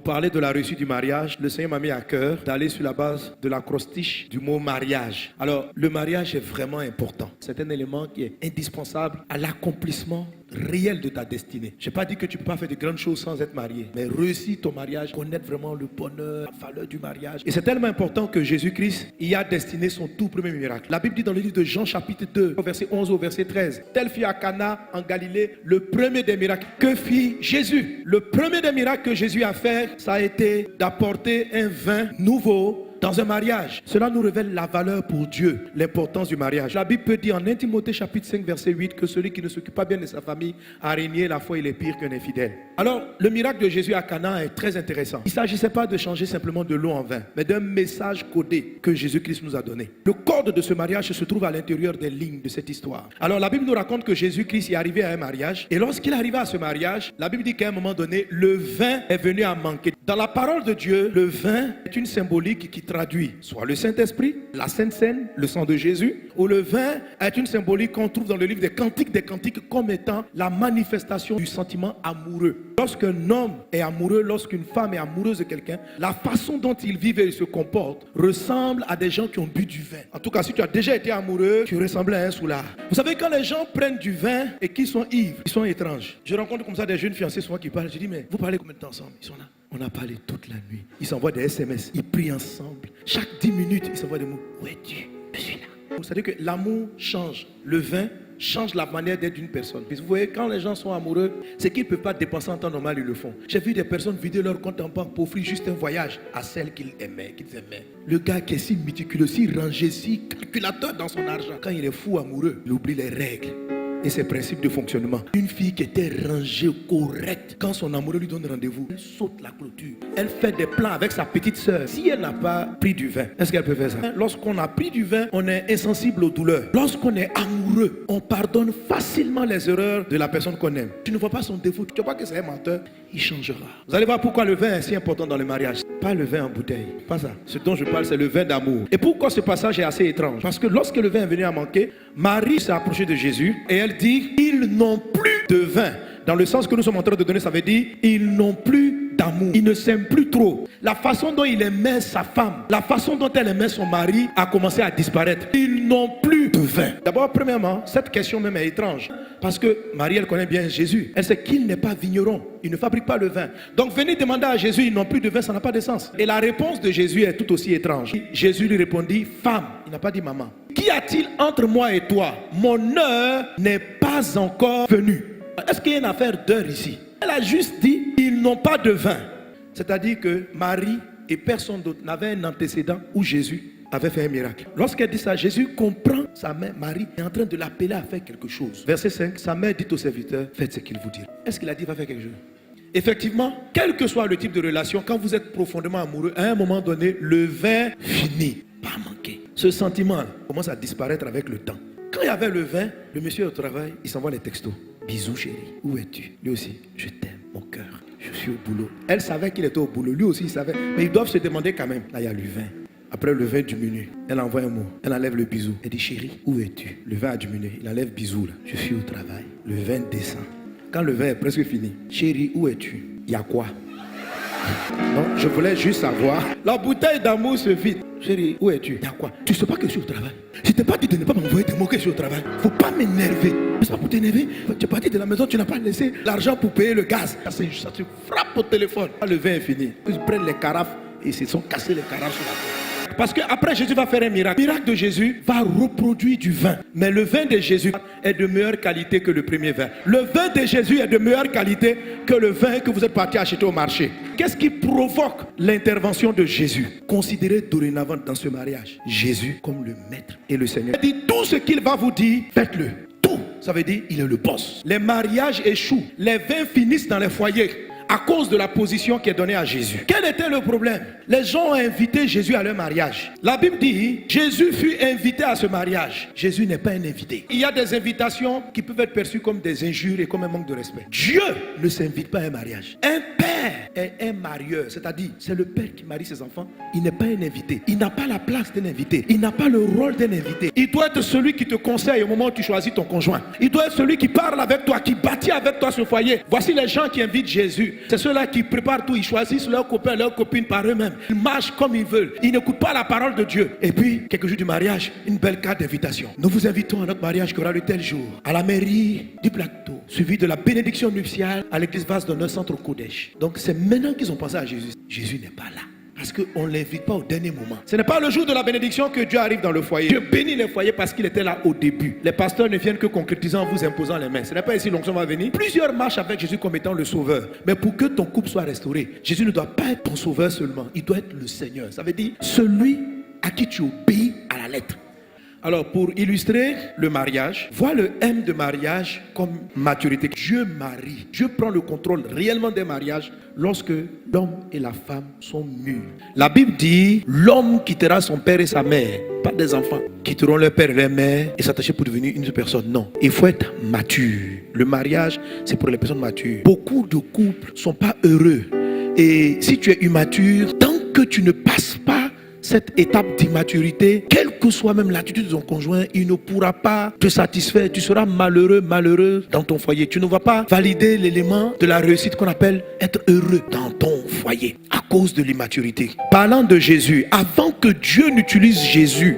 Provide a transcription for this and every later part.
Pour parler de la réussite du mariage, le Seigneur m'a mis à cœur d'aller sur la base de l'acrostiche du mot mariage. Alors, le mariage est vraiment important. C'est un élément qui est indispensable à l'accomplissement réel de ta destinée. Je n'ai pas dit que tu ne peux pas faire de grandes choses sans être marié, mais réussir ton mariage, connaître vraiment le bonheur, la valeur du mariage. Et c'est tellement important que Jésus-Christ y a destiné son tout premier miracle. La Bible dit dans le livre de Jean chapitre 2, au verset 11 au verset 13, tel fut à Cana en Galilée le premier des miracles. Que fit Jésus? Le premier des miracles que Jésus a fait, ça a été d'apporter un vin nouveau dans un mariage. Cela nous révèle la valeur pour Dieu, l'importance du mariage. La Bible peut dire en 1 Timothée chapitre 5 verset 8 que celui qui ne s'occupe pas bien de sa famille a régné la foi, il est pire qu'un infidèle. Alors, le miracle de Jésus à Cana est très intéressant. Il ne s'agissait pas de changer simplement de l'eau en vin, mais d'un message codé que Jésus-Christ nous a donné. Le code de ce mariage se trouve à l'intérieur des lignes de cette histoire. Alors, la Bible nous raconte que Jésus-Christ est arrivé à un mariage, et lorsqu'il arriva à ce mariage, la Bible dit qu'à un moment donné, le vin est venu à manquer. Dans la parole de Dieu, le vin est une symbolique qui traduit soit le Saint-Esprit, la Sainte Seine, le sang de Jésus, ou le vin est une symbolique qu'on trouve dans le livre des Cantiques comme étant la manifestation du sentiment amoureux. Lorsqu'un homme est amoureux, lorsqu'une femme est amoureuse de quelqu'un, la façon dont ils vivent et ils se comportent ressemble à des gens qui ont bu du vin. En tout cas, si tu as déjà été amoureux, tu ressemblais à un soulard. Vous savez, quand les gens prennent du vin et qu'ils sont ivres, ils sont étranges. Je rencontre comme ça des jeunes fiancés souvent qui parlent. Je dis, mais vous parlez combien de temps ensemble? Ils sont là. On a parlé toute la nuit. Ils s'envoient des SMS. Ils prient ensemble. Chaque 10 minutes, ils s'envoient des mots. Où es-tu? Je suis là. Vous savez que l'amour change. Le vin change la manière d'être d'une personne. Vous voyez, quand les gens sont amoureux, c'est qu'ils ne peuvent pas dépenser en temps normal, ils le font. J'ai vu des personnes vider leur compte en banque pour offrir juste un voyage à celle qu'ils aimaient, Le gars qui est si méticuleux, si rangé, si calculateur dans son argent, quand il est fou amoureux, il oublie les règles et ses principes de fonctionnement. Une fille qui était rangée, correcte, quand son amoureux lui donne rendez-vous, elle saute la clôture. Elle fait des plans avec sa petite soeur. Si elle n'a pas pris du vin, est-ce qu'elle peut faire ça? Lorsqu'on a pris du vin, on est insensible aux douleurs. Lorsqu'on est amoureux, on pardonne facilement les erreurs de la personne qu'on aime. Tu ne vois pas son défaut, tu ne vois pas que c'est un menteur, il changera. Vous allez voir pourquoi le vin est si important dans le mariage. Pas le vin en bouteille, pas ça. Ce dont je parle, c'est le vin d'amour. Et pourquoi ce passage est assez étrange? Parce que lorsque le vin est venu à manquer, Marie s'est approchée de Jésus et elle dit, ils n'ont plus de vin. Dans le sens que nous sommes en train de donner, ça veut dire, ils n'ont plus d'amour. Ils ne s'aiment plus trop. La façon dont il aimait sa femme, la façon dont elle aimait son mari a commencé à disparaître. Ils n'ont plus de vin. D'abord, premièrement, cette question même est étrange. Parce que Marie, elle connaît bien Jésus. Elle sait qu'il n'est pas vigneron. Il ne fabrique pas le vin. Donc, venir demander à Jésus, ils n'ont plus de vin, ça n'a pas de sens. Et la réponse de Jésus est tout aussi étrange. Jésus lui répondit, femme, il n'a pas dit maman. Qu'y a-t-il entre moi et toi? Mon heure n'est pas encore venue. Est-ce qu'il y a une affaire d'heure ici? Elle a juste dit, ils n'ont pas de vin. C'est-à-dire que Marie et personne d'autre n'avait un antécédent où Jésus avait fait un miracle. Lorsqu'elle dit ça, Jésus comprend sa mère, Marie, est en train de l'appeler à faire quelque chose. Verset 5, sa mère dit au serviteur, faites ce qu'il vous dit. Est-ce qu'il a dit, va faire quelque chose? Effectivement, quel que soit le type de relation, quand vous êtes profondément amoureux, à un moment donné, le vin finit par manquer. Ce sentiment commence à disparaître avec le temps. Quand il y avait le vin, le monsieur au travail, il s'envoie les textos. Bisous chérie, où es-tu? Lui aussi, je t'aime, mon cœur, je suis au boulot. Elle savait qu'il était au boulot, lui aussi il savait. Mais ils doivent se demander quand même. Là, il y a le vin. Après, le vin diminue. Elle envoie un mot. Elle enlève le bisou. Elle dit, chérie, où es-tu? Le vin a diminué. Il enlève bisou là. Je suis au travail. Le vin descend. Quand le vin est presque fini, chérie, où es-tu? Il y a quoi? Non, je voulais juste savoir. La bouteille d'amour se vide. Chérie, où es-tu? Il y a quoi? Tu ne sais pas que je suis au travail. Je t'ai pas dit de ne pas m'envoyer des mots que je suis au travail. Faut pas m'énerver. C'est pas pour t'énerver. Tu es parti de la maison, tu n'as pas laissé l'argent pour payer le gaz. Ça te frappe au téléphone. Le vin est fini. Ils prennent les carafes et ils se sont cassés les carafes sur la tête. Parce qu'après Jésus va faire un miracle. Le miracle de Jésus va reproduire du vin. Mais le vin de Jésus est de meilleure qualité que le premier vin. Le vin de Jésus est de meilleure qualité que le vin que vous êtes parti acheter au marché. Qu'est-ce qui provoque l'intervention de Jésus? Considérez dorénavant dans ce mariage Jésus comme le maître et le Seigneur. Il dit tout ce qu'il va vous dire, faites-le. Tout. Ça veut dire il est le boss. Les mariages échouent. Les vins finissent dans les foyers à cause de la position qui est donnée à Jésus. Quel était le problème? Les gens ont invité Jésus à leur mariage. La Bible dit, Jésus fut invité à ce mariage. Jésus n'est pas un invité. Il y a des invitations qui peuvent être perçues comme des injures et comme un manque de respect. Dieu ne s'invite pas à un mariage. Un père est un marieur, c'est-à-dire c'est le père qui marie ses enfants. Il n'est pas un invité. Il n'a pas la place d'un invité. Il n'a pas le rôle d'un invité. Il doit être celui qui te conseille au moment où tu choisis ton conjoint. Il doit être celui qui parle avec toi, qui bâtit avec toi ce foyer. Voici les gens qui invitent Jésus C'est ceux-là qui préparent tout. Ils choisissent leurs copains, leurs copines par eux-mêmes. Ils marchent comme ils veulent. Ils n'écoutent pas la parole de Dieu. Et puis, quelques jours du mariage, une belle carte d'invitation. Nous vous invitons à notre mariage qui aura le tel jour, à la mairie du Plateau, suivi de la bénédiction nuptiale à l'église Vase d'Honneur Centre Kodesh. Donc, c'est maintenant qu'ils ont pensé à Jésus. Jésus n'est pas là. Parce qu'on ne l'invite pas au dernier moment. Ce n'est pas le jour de la bénédiction que Dieu arrive dans le foyer. Dieu bénit les foyers parce qu'il était là au début. Les pasteurs ne viennent que concrétiser en vous imposant les mains. Ce n'est pas ici l'onction va venir. Plusieurs marchent avec Jésus comme étant le sauveur. Mais pour que ton couple soit restauré, Jésus ne doit pas être ton sauveur seulement. Il doit être le Seigneur. Ça veut dire celui à qui tu obéis à la lettre. Alors, pour illustrer le mariage, vois le M de mariage comme maturité. Dieu marie. Dieu prend le contrôle réellement des mariages lorsque l'homme et la femme sont mûrs. La Bible dit, l'homme quittera son père et sa mère, pas des enfants, quitteront leur père et leur mère et s'attacher pour devenir une seule personne. Non, il faut être mature. Le mariage, c'est pour les personnes matures. Beaucoup de couples ne sont pas heureux. Et si tu es immature, tant que tu ne passes pas cette étape d'immaturité, quelle que soit même l'attitude de ton conjoint, il ne pourra pas te satisfaire. Tu seras malheureux, malheureux dans ton foyer. Tu ne vas pas valider l'élément de la réussite qu'on appelle être heureux dans ton foyer à cause de l'immaturité. Parlant de Jésus, avant que Dieu n'utilise Jésus,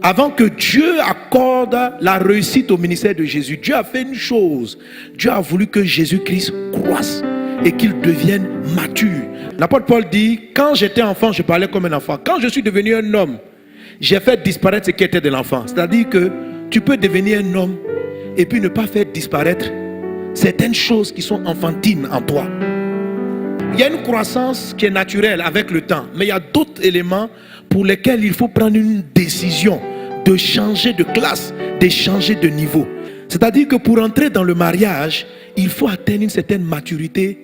avant que Dieu accorde la réussite au ministère de Jésus, Dieu a fait une chose. Dieu a voulu que Jésus-Christ croisse et qu'il devienne mature. L'apôtre Paul dit, quand j'étais enfant, je parlais comme un enfant. Quand je suis devenu un homme, j'ai fait disparaître ce qui était de l'enfant. C'est-à-dire que tu peux devenir un homme et puis ne pas faire disparaître certaines choses qui sont enfantines en toi. Il y a une croissance qui est naturelle avec le temps, mais il y a d'autres éléments pour lesquels il faut prendre une décision de changer de classe, de changer de niveau. C'est-à-dire que pour entrer dans le mariage, il faut atteindre une certaine maturité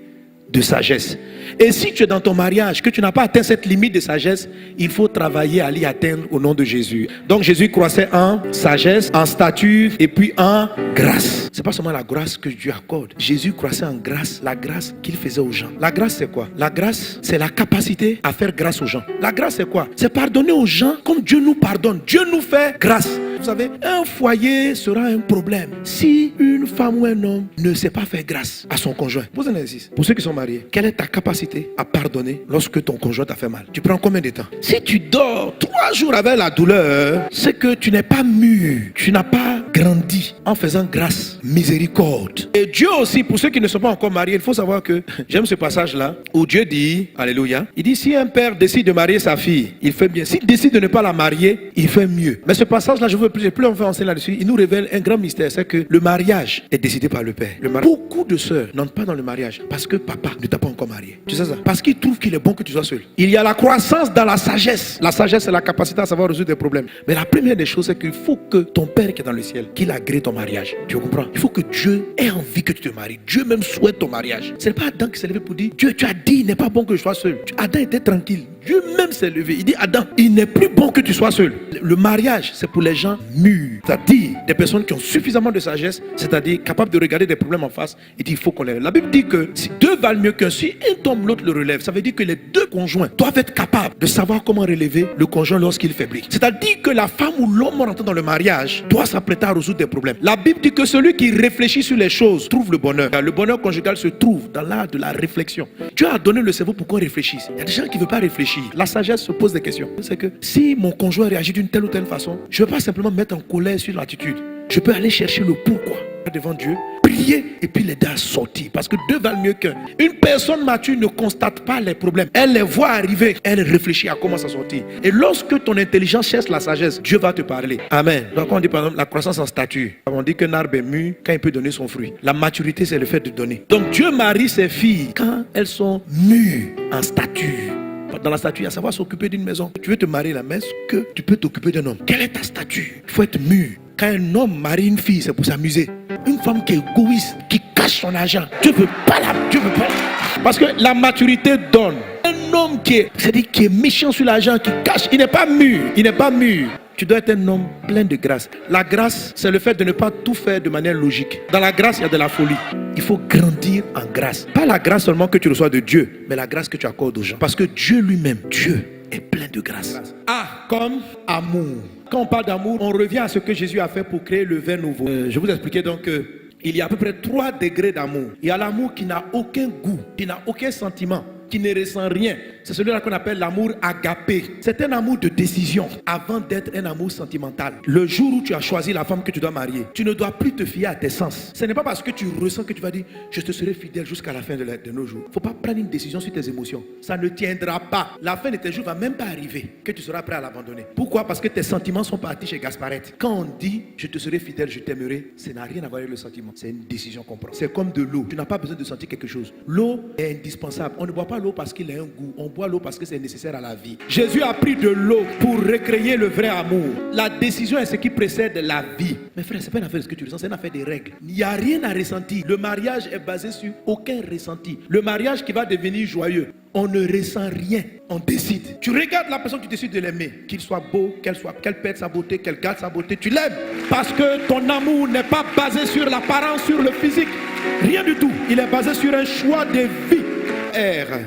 de sagesse. Et si tu es dans ton mariage, que tu n'as pas atteint cette limite de sagesse, il faut travailler à l'y atteindre au nom de Jésus. Donc Jésus croissait en sagesse, en stature et puis en grâce. C'est pas seulement la grâce que Dieu accorde. Jésus croissait en grâce, la grâce qu'il faisait aux gens. La grâce c'est quoi? La grâce c'est la capacité à faire grâce aux gens. La grâce c'est quoi? C'est pardonner aux gens comme Dieu nous pardonne. Dieu nous fait grâce. Vous savez, un foyer sera un problème si une femme ou un homme ne sait pas faire grâce à son conjoint. Pose un exercice. Pour ceux qui sont mariés, quelle est ta capacité à pardonner lorsque ton conjoint t'a fait mal? Tu prends combien de temps? Si tu dors 3 jours avec la douleur, c'est que tu n'es pas mûr. Tu n'as pas grandi en faisant grâce, miséricorde. Et Dieu aussi, pour ceux qui ne sont pas encore mariés, il faut savoir que j'aime ce passage-là où Dieu dit, alléluia, il dit si un père décide de marier sa fille, il fait bien. S'il décide de ne pas la marier, il fait mieux. Mais ce passage-là, je veux plus on fait enseigner là-dessus, il nous révèle un grand mystère, c'est que le mariage est décidé par le père. Beaucoup de sœurs n'entrent pas dans le mariage parce que papa ne t'a pas encore marié. Tu sais ça? Parce qu'il trouve qu'il est bon que tu sois seul. Il y a la croissance dans la sagesse. La sagesse, c'est la capacité à savoir résoudre des problèmes. Mais la première des choses, c'est qu'il faut que ton père qui est dans le ciel, qu'il agrée ton mariage. Tu comprends? Il faut que Dieu ait envie que tu te maries. Dieu même souhaite ton mariage. Ce n'est pas Adam qui s'est levé pour dire, Dieu, tu as dit, il n'est pas bon que je sois seul. Adam était tranquille. Dieu même s'est levé. Il dit, Adam, il n'est plus bon que tu sois seul. Le mariage, c'est pour les gens mûrs. C'est-à-dire des personnes qui ont suffisamment de sagesse, c'est-à-dire capables de regarder des problèmes en face et dire, il faut qu'on les relève. La Bible dit que si deux valent mieux qu'un, si un tombe, l'autre le relève. Ça veut dire que les deux conjoints doivent être capables de savoir comment relever le conjoint lorsqu'il faiblit. C'est-à-dire que la femme ou l'homme rentrant dans le mariage doit s'apprêter à résoudre des problèmes. La Bible dit que celui qui réfléchit sur les choses trouve le bonheur. Le bonheur conjugal se trouve dans l'art de la réflexion. Dieu a donné le cerveau pour qu'on réfléchisse. Il y a des gens qui ne veulent pas réfléchir. La sagesse se pose des questions. C'est que si mon conjoint réagit d'une telle ou telle façon, je ne vais pas simplement mettre en colère sur l'attitude. Je peux aller chercher le pourquoi devant Dieu, prier et puis l'aider à sortir. Parce que deux valent mieux qu'un. Une personne mature ne constate pas les problèmes. Elle les voit arriver. Elle réfléchit à comment s'en sortir. Et lorsque ton intelligence cherche la sagesse, Dieu va te parler. Amen. Donc on dit par exemple la croissance en stature. On dit qu'un arbre est mûr quand il peut donner son fruit. La maturité, c'est le fait de donner. Donc Dieu marie ses filles quand elles sont mûres en stature. Dans la statue, à savoir s'occuper d'une maison. Tu veux te marier là, mais est-ce que tu peux t'occuper d'un homme? Quelle est ta statue? Il faut être mûr. Quand un homme marie une fille, c'est pour s'amuser. Une femme qui est égoïste, qui cache son argent, Dieu ne veut pas la. Parce que la maturité donne. Un homme qui est méchant sur l'argent, qui cache, il n'est pas mûr. Il n'est pas mûr. Tu dois être un homme plein de grâce. La grâce, c'est le fait de ne pas tout faire de manière logique. Dans la grâce, il y a de la folie. Il faut grandir en grâce. Pas la grâce seulement que tu reçois de Dieu, mais la grâce que tu accordes aux gens. Parce que Dieu lui-même, Dieu est plein de grâce. A comme amour. Quand on parle d'amour, on revient à ce que Jésus a fait pour créer le vin nouveau. Je vous expliquais donc que Il y a à peu près 3 degrés d'amour. Il y a l'amour qui n'a aucun goût, qui n'a aucun sentiment, qui ne ressent rien. C'est celui-là qu'on appelle l'amour agapé. C'est un amour de décision avant d'être un amour sentimental. Le jour où tu as choisi la femme que tu dois marier, tu ne dois plus te fier à tes sens. Ce n'est pas parce que tu ressens que tu vas dire je te serai fidèle jusqu'à la fin de nos jours. Il ne faut pas prendre une décision sur tes émotions. Ça ne tiendra pas. La fin de tes jours ne va même pas arriver que tu seras prêt à l'abandonner. Pourquoi? Parce que tes sentiments sont partis chez Gasparette. Quand on dit je te serai fidèle, je t'aimerai, ça n'a rien à voir avec le sentiment. C'est une décision qu'on prend. C'est comme de l'eau. Tu n'as pas besoin de sentir quelque chose. L'eau est indispensable. On ne boit pas l'eau parce qu'il a un goût. On boit l'eau parce que c'est nécessaire à la vie. Jésus a pris de l'eau pour recréer le vrai amour. La décision est ce qui précède la vie. Mais frère, c'est pas une affaire de ce que tu ressens, c'est une affaire des règles. Il n'y a rien à ressentir. Le mariage est basé sur aucun ressenti. Le mariage qui va devenir joyeux, on ne ressent rien, on décide. Tu regardes la personne, tu décides de l'aimer. Qu'il soit beau, qu'elle perde sa beauté, qu'elle garde sa beauté, tu l'aimes. Parce que ton amour n'est pas basé sur l'apparence, sur le physique. Rien du tout. Il est basé sur un choix de vie.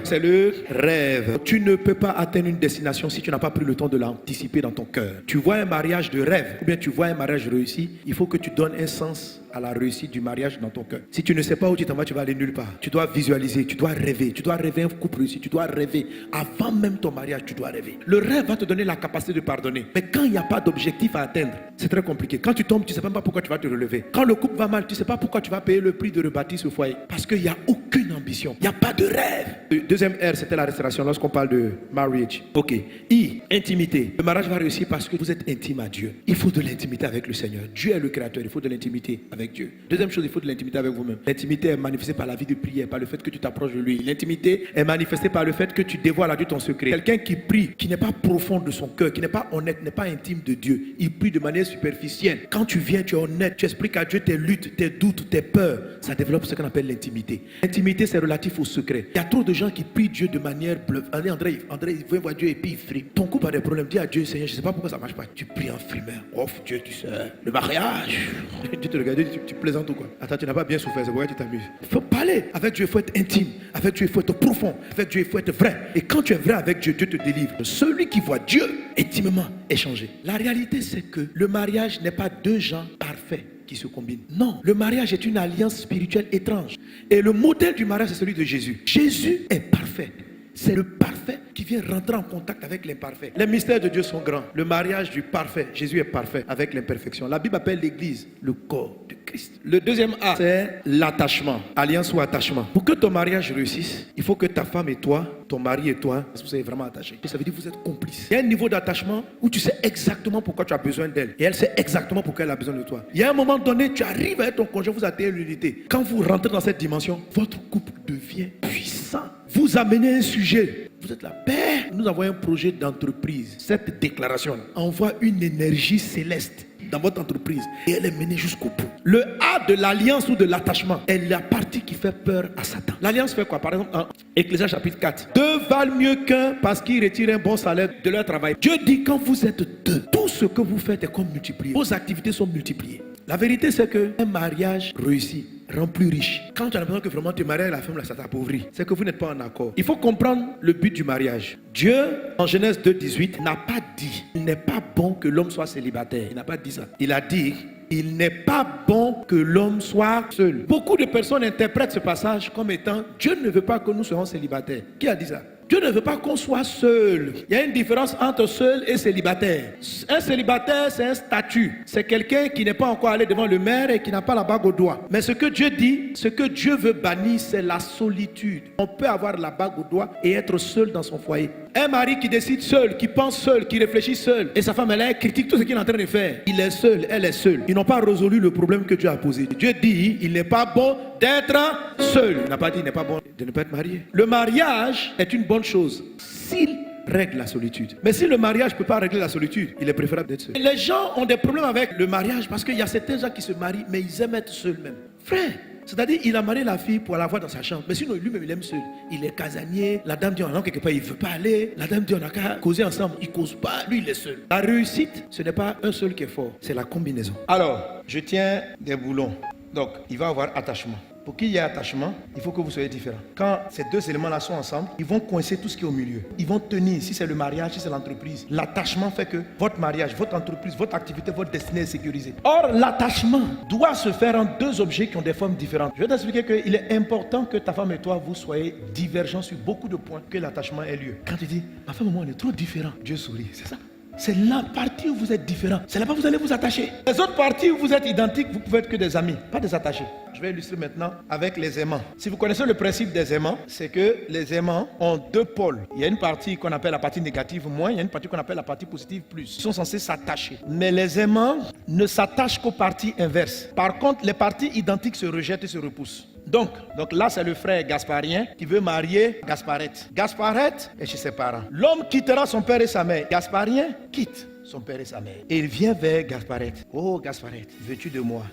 C'est le rêve. Tu ne peux pas atteindre une destination si tu n'as pas pris le temps de l'anticiper dans ton cœur. Tu vois un mariage de rêve ou bien tu vois un mariage réussi, il faut que tu donnes un sens à la réussite du mariage dans ton cœur. Si tu ne sais pas où tu t'en vas, tu vas aller nulle part. Tu dois visualiser, tu dois rêver. Tu dois rêver un couple réussi, tu dois rêver. Avant même ton mariage, tu dois rêver. Le rêve va te donner la capacité de pardonner. Mais quand il n'y a pas d'objectif à atteindre, c'est très compliqué. Quand tu tombes, tu ne sais même pas pourquoi tu vas te relever. Quand le couple va mal, tu ne sais pas pourquoi tu vas payer le prix de rebâtir ce foyer. Parce qu'il n'y a aucune ambition. Il n'y a pas de rêve. Le deuxième R, c'était la restauration lorsqu'on parle de marriage. Ok. I, intimité. Le mariage va réussir parce que vous êtes intime à Dieu. Il faut de l'intimité avec le Seigneur. Dieu est le créateur. Il faut de l'intimité avec Dieu. Deuxième chose, il faut de l'intimité avec vous-même. L'intimité est manifestée par la vie de prière, par le fait que tu t'approches de lui. L'intimité est manifestée par le fait que tu dévoiles à Dieu ton secret. Quelqu'un qui prie, qui n'est pas profond de son cœur, qui n'est pas honnête, n'est pas intime de Dieu. Il prie de manière superficielle. Quand tu viens, tu es honnête, tu expliques à Dieu tes luttes, tes doutes, tes peurs. Ça développe ce qu'on appelle l'intimité. L'intimité, c'est relatif au secret. Il y a trop de gens qui prient Dieu de manière bluffe. André, il veut voir Dieu et puis il frie. Ton couple a des problèmes. Dis à Dieu, Seigneur, je ne sais pas pourquoi ça ne marche pas. Tu pries en frimeur. Oh Dieu, tu sais, le mariage. Dieu te regarde, tu plaisantes ou quoi? Attends, tu n'as pas bien souffert, c'est pourquoi tu t'amuses. Il faut parler. Avec Dieu, il faut être intime. Avec Dieu, il faut être profond. Avec Dieu, il faut être vrai. Et quand tu es vrai avec Dieu, Dieu te délivre. Celui qui voit Dieu intimement est changé. La réalité, c'est que le mariage n'est pas deux gens parfaits qui se combinent. Non, le mariage est une alliance spirituelle étrange. Et le modèle du mariage, c'est celui de Jésus. Jésus est parfait. C'est le parfait qui vient rentrer en contact avec l'imparfait. Les mystères de Dieu sont grands. Le mariage du parfait, Jésus est parfait avec l'imperfection. La Bible appelle l'église le corps de Christ. Le deuxième A, c'est l'attachement. Alliance ou attachement. Pour que ton mariage réussisse, il faut que ta femme et toi, ton mari et toi, vous êtes vraiment attachés. Ça veut dire que vous êtes complices. Il y a un niveau d'attachement où tu sais exactement pourquoi tu as besoin d'elle. Et elle sait exactement pourquoi elle a besoin de toi. Il y a un moment donné, tu arrives avec ton conjoint, vous atteignez l'unité. Quand vous rentrez dans cette dimension, votre couple devient puissant. Vous amenez un sujet. Vous êtes là. Père, nous avons un projet d'entreprise. Cette déclaration envoie une énergie céleste dans votre entreprise et elle est menée jusqu'au bout. Le A de l'alliance ou de l'attachement est la partie qui fait peur à Satan. L'alliance fait quoi? Par exemple, en Ecclésiaste chapitre 4. Deux valent mieux qu'un parce qu'ils retirent un bon salaire de leur travail. Dieu dit quand vous êtes deux, tout ce que vous faites est comme multiplié. Vos activités sont multipliées. La vérité c'est qu'un mariage réussi rend plus riche. Quand tu as l'impression que vraiment tu maries avec la femme, là, ça t'appauvrit. C'est que vous n'êtes pas en accord. Il faut comprendre le but du mariage. Dieu, en Genèse 2,18, n'a pas dit il n'est pas bon que l'homme soit célibataire. Il n'a pas dit ça. Il a dit il n'est pas bon que l'homme soit seul. Beaucoup de personnes interprètent ce passage comme étant Dieu ne veut pas que nous soyons célibataires. Qui a dit ça? Dieu ne veut pas qu'on soit seul. Il y a une différence entre seul et célibataire. Un célibataire, c'est un statut. C'est quelqu'un qui n'est pas encore allé devant le maire et qui n'a pas la bague au doigt. Mais ce que Dieu dit, ce que Dieu veut bannir, c'est la solitude. On peut avoir la bague au doigt et être seul dans son foyer. Un mari qui décide seul, qui pense seul, qui réfléchit seul, et sa femme, elle critique tout ce qu'il est en train de faire. Il est seul, elle est seule. Ils n'ont pas résolu le problème que Dieu a posé. Dieu dit, il n'est pas bon d'être seul. Il n'a pas dit, il n'est pas bon de ne pas être marié. Le mariage est une bonne chose s'il règle la solitude. Mais si le mariage ne peut pas régler la solitude, il est préférable d'être seul. Les gens ont des problèmes avec le mariage parce qu'il y a certains gens qui se marient, mais ils aiment être seuls même. Frère, c'est-à-dire il a marié la fille pour l'avoir dans sa chambre, mais sinon lui-même il aime seul. Il est casanier, la dame dit on a quelque part, il ne veut pas aller, la dame dit on a qu'à causer ensemble, il ne cause pas, lui il est seul. La réussite, ce n'est pas un seul qui est fort, c'est la combinaison. Alors, je tiens des boulons, donc il va avoir attachement. Pour qu'il y ait attachement, il faut que vous soyez différents. Quand ces deux éléments-là sont ensemble, ils vont coincer tout ce qui est au milieu. Ils vont tenir, si c'est le mariage, si c'est l'entreprise. L'attachement fait que votre mariage, votre entreprise, votre activité, votre destinée est sécurisée. Or, l'attachement doit se faire en deux objets qui ont des formes différentes. Je vais t'expliquer qu'il est important que ta femme et toi, vous soyez divergents sur beaucoup de points, que l'attachement ait lieu. Quand tu dis, ma femme et moi, on est trop différents, Dieu sourit, c'est ça. C'est la partie où vous êtes différents. C'est là-bas que vous allez vous attacher. Les autres parties où vous êtes identiques, vous pouvez être que des amis, pas des attachés. Je vais illustrer maintenant avec les aimants. Si vous connaissez le principe des aimants, c'est que les aimants ont deux pôles. Il y a une partie qu'on appelle la partie négative moins, il y a une partie qu'on appelle la partie positive plus. Ils sont censés s'attacher. Mais les aimants ne s'attachent qu'aux parties inverses. Par contre, les parties identiques se rejettent et se repoussent. Donc là, c'est le frère Gasparien qui veut marier Gasparette. Gasparette est chez ses parents. L'homme quittera son père et sa mère. Gasparien quitte son père et sa mère. Et il vient vers Gasparette. Oh Gasparette, veux-tu de moi?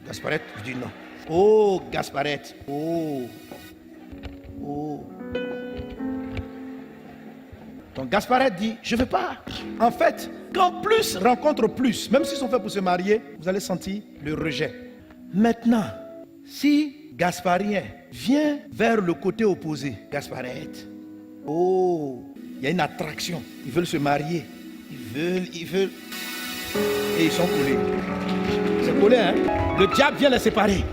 Gasparette dit non. Oh Gasparette, oh. Donc Gasparette dit, je ne veux pas. En fait, quand plus rencontre plus, même s'ils sont faits pour se marier, vous allez sentir le rejet. Maintenant, si Gasparien vient vers le côté opposé, Gasparette, oh, il y a une attraction. Ils veulent se marier. Ils veulent. Et ils sont collés. C'est collé, hein? Le diable vient les séparer.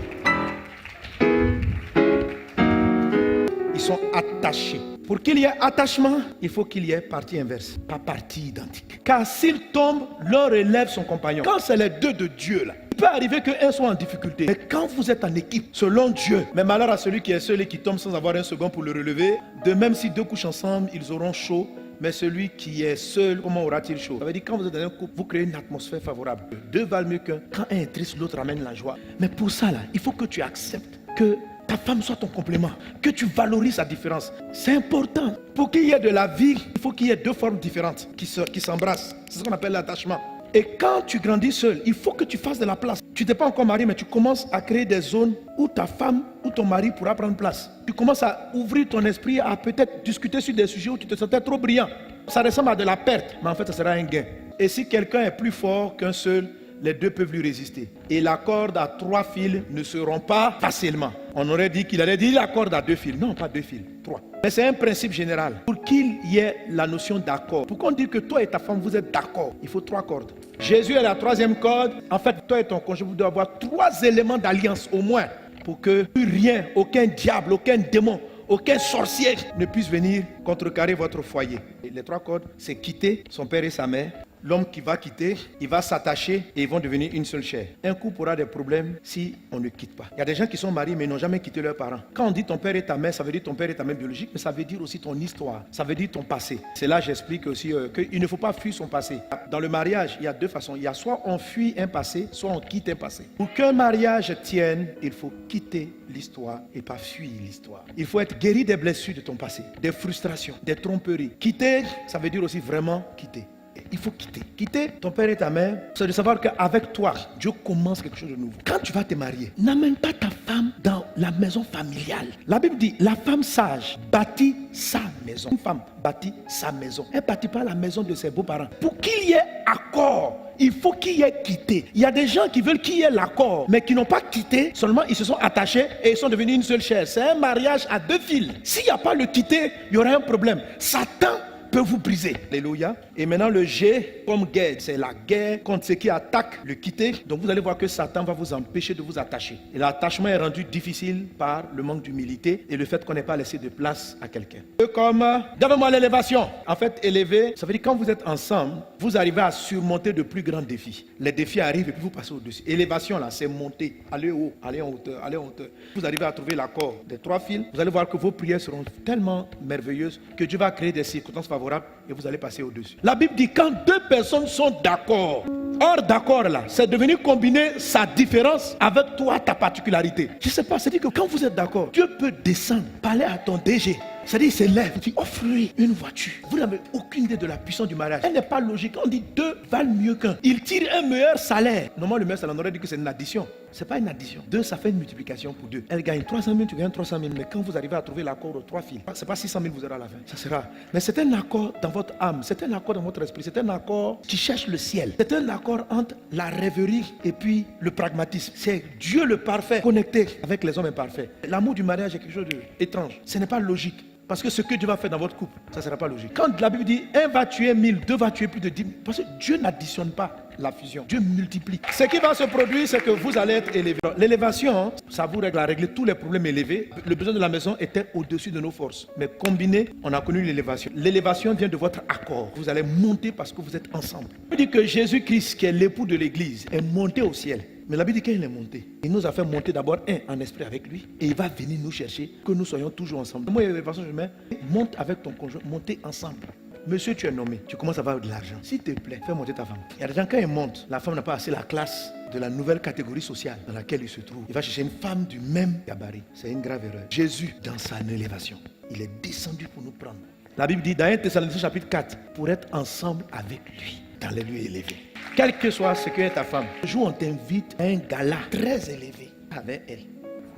Ils sont attachés. Pour qu'il y ait attachement, il faut qu'il y ait partie inverse, pas partie identique. Car s'ils tombent, l'un relève son compagnon. Quand c'est les deux de Dieu, là, il peut arriver qu'un soit en difficulté. Mais quand vous êtes en équipe, selon Dieu, mais malheur à celui qui est seul et qui tombe sans avoir un second pour le relever. De même, si deux couchent ensemble, ils auront chaud. Mais celui qui est seul, comment aura-t-il chaud? Ça veut dire quand vous êtes dans un couple, vous créez une atmosphère favorable. Deux valent mieux qu'un. Quand un est triste, l'autre amène la joie. Mais pour ça, là, il faut que tu acceptes que ta femme soit ton complément, que tu valorises sa différence. C'est important. Pour qu'il y ait de la vie, il faut qu'il y ait deux formes différentes qui s'embrassent. C'est ce qu'on appelle l'attachement. Et quand tu grandis seul, il faut que tu fasses de la place. Tu n'es pas encore marié, mais tu commences à créer des zones où ta femme ou ton mari pourra prendre place. Tu commences à ouvrir ton esprit à peut-être discuter sur des sujets où tu te sentais trop brillant. Ça ressemble à de la perte, mais en fait, ça sera un gain. Et si quelqu'un est plus fort qu'un seul, les deux peuvent lui résister. Et la corde à 3 fils ne se rompt pas facilement. On aurait dit qu'il allait dire la corde à 2 fils. Non, pas 2 fils, 3. Mais c'est un principe général. Pour qu'il y ait la notion d'accord, pour qu'on dise que toi et ta femme, vous êtes d'accord, il faut 3 cordes. Jésus est la 3e corde. En fait, toi et ton conjoint, vous devez avoir 3 éléments d'alliance au moins pour que rien, aucun diable, aucun démon, aucun sorcier ne puisse venir contrecarrer votre foyer. Et les 3 cordes, c'est quitter son père et sa mère. L'homme qui va quitter, il va s'attacher et ils vont devenir une seule chair. Un couple aura des problèmes si on ne quitte pas. Il y a des gens qui sont mariés mais n'ont jamais quitté leurs parents. Quand on dit ton père et ta mère, ça veut dire ton père et ta mère biologique, mais ça veut dire aussi ton histoire. Ça veut dire ton passé. C'est là que j'explique aussi qu'il ne faut pas fuir son passé. Dans le mariage, il y a 2 façons. Il y a soit on fuit un passé, soit on quitte un passé. Pour qu'un mariage tienne, il faut quitter l'histoire et pas fuir l'histoire. Il faut être guéri des blessures de ton passé, des frustrations, des tromperies. Quitter, ça veut dire aussi vraiment quitter. Il faut quitter. Quitter ton père et ta mère, c'est de savoir qu'avec toi, Dieu commence quelque chose de nouveau. Quand tu vas te marier, n'amène pas ta femme dans la maison familiale. La Bible dit, la femme sage bâtit sa maison. Une femme bâtit sa maison. Elle ne bâtit pas la maison de ses beaux-parents. Pour qu'il y ait accord, il faut qu'il y ait quitté. Il y a des gens qui veulent qu'il y ait l'accord, mais qui n'ont pas quitté, seulement ils se sont attachés et ils sont devenus une seule chair. C'est un mariage à 2 fils. S'il n'y a pas le quitter, il y aura un problème. Satan peut vous briser. Alléluia. Et maintenant le G comme guerre, c'est la guerre contre ceux qui attaquent le quitter. Donc vous allez voir que Satan va vous empêcher de vous attacher. Et l'attachement est rendu difficile par le manque d'humilité et le fait qu'on n'ait pas laissé de place à quelqu'un. Comme, donne-moi l'élévation. En fait, élever, ça veut dire quand vous êtes ensemble, vous arrivez à surmonter de plus grands défis. Les défis arrivent et puis vous passez au-dessus. Élévation là, c'est monter, aller haut, aller en hauteur, aller en hauteur. Vous arrivez à trouver l'accord des 3 fils. Vous allez voir que vos prières seront tellement merveilleuses que Dieu va créer des circonstances favorables et vous allez passer au-dessus. La Bible dit quand 2 personnes sont d'accord, or d'accord là, c'est de venir combiner sa différence avec toi, ta particularité. Je ne sais pas, c'est-à-dire que quand vous êtes d'accord, Dieu peut descendre, parler à ton DG. C'est-à-dire, il s'élève, il dit, offre-lui une voiture. Vous n'avez aucune idée de la puissance du mariage. Elle n'est pas logique. On dit 2 valent mieux qu'un. Il tire un meilleur salaire. Normalement, le meilleur salaire, on aurait dit que c'est une addition. Ce n'est pas une addition. 2, ça fait une multiplication pour 2. Elle gagne 300 000, tu gagnes 300 000. Mais quand vous arrivez à trouver l'accord aux 3 fils, ce n'est pas 600 000 vous aurez à la fin. Ça sera. Mais c'est un accord dans votre âme, c'est un accord dans votre esprit, c'est un accord qui cherche le ciel. C'est un accord entre la rêverie et puis le pragmatisme. C'est Dieu le parfait connecté avec les hommes imparfaits. L'amour du mariage est quelque chose d'étrange. Ce n'est pas logique. Parce que ce que Dieu va faire dans votre couple, ça ne sera pas logique. Quand la Bible dit 1 va tuer 1000, 2 va tuer plus de 10 000, parce que Dieu n'additionne pas la fusion. Dieu multiplie. Ce qui va se produire, c'est que vous allez être élevé. L'élévation, ça vous règle à régler tous les problèmes élevés. Le besoin de la maison était au-dessus de nos forces. Mais combiné, on a connu l'élévation. L'élévation vient de votre accord. Vous allez monter parce que vous êtes ensemble. On dit que Jésus-Christ, qui est l'époux de l'Église, est monté au ciel. Mais la Bible dit qu'il est monté. Il nous a fait monter d'abord en esprit avec lui. Et il va venir nous chercher, que nous soyons toujours ensemble. Moi, l'élévation, je mets, monte avec ton conjoint, montez ensemble. Monsieur, tu es nommé, tu commences à avoir de l'argent. S'il te plaît, fais monter ta femme. Il y a des gens, quand ils montent, la femme n'a pas assez la classe de la nouvelle catégorie sociale dans laquelle il se trouve. Il va chercher une femme du même gabarit. C'est une grave erreur. Jésus, dans sa élévation, il est descendu pour nous prendre. La Bible dit dans 1 Thessaloniciens chapitre 4, pour être ensemble avec lui, dans les lieux élevés. Quel que soit ce que est ta femme, le jour où on t'invite à un gala très élevé avec elle.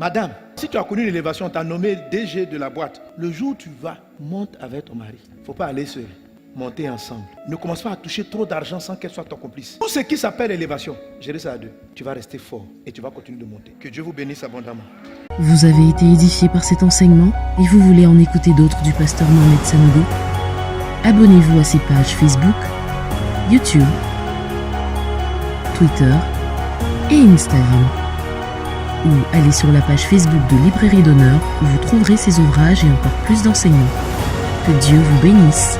Madame, si tu as connu l'élévation, on t'a nommé DG de la boîte. Le jour où tu vas, monte avec ton mari. Il ne faut pas aller seul. Montez ensemble. Ne commence pas à toucher trop d'argent sans qu'elle soit ton complice. Tout ce qui s'appelle élévation, gérer ça à deux. Tu vas rester fort et tu vas continuer de monter. Que Dieu vous bénisse abondamment. Vous avez été édifié par cet enseignement et vous voulez en écouter d'autres du pasteur Mohamed Sanogo? Abonnez-vous à ses pages Facebook, YouTube, Twitter et Instagram. Ou allez sur la page Facebook de Librairie d'Honneur où vous trouverez ses ouvrages et encore plus d'enseignements. Que Dieu vous bénisse.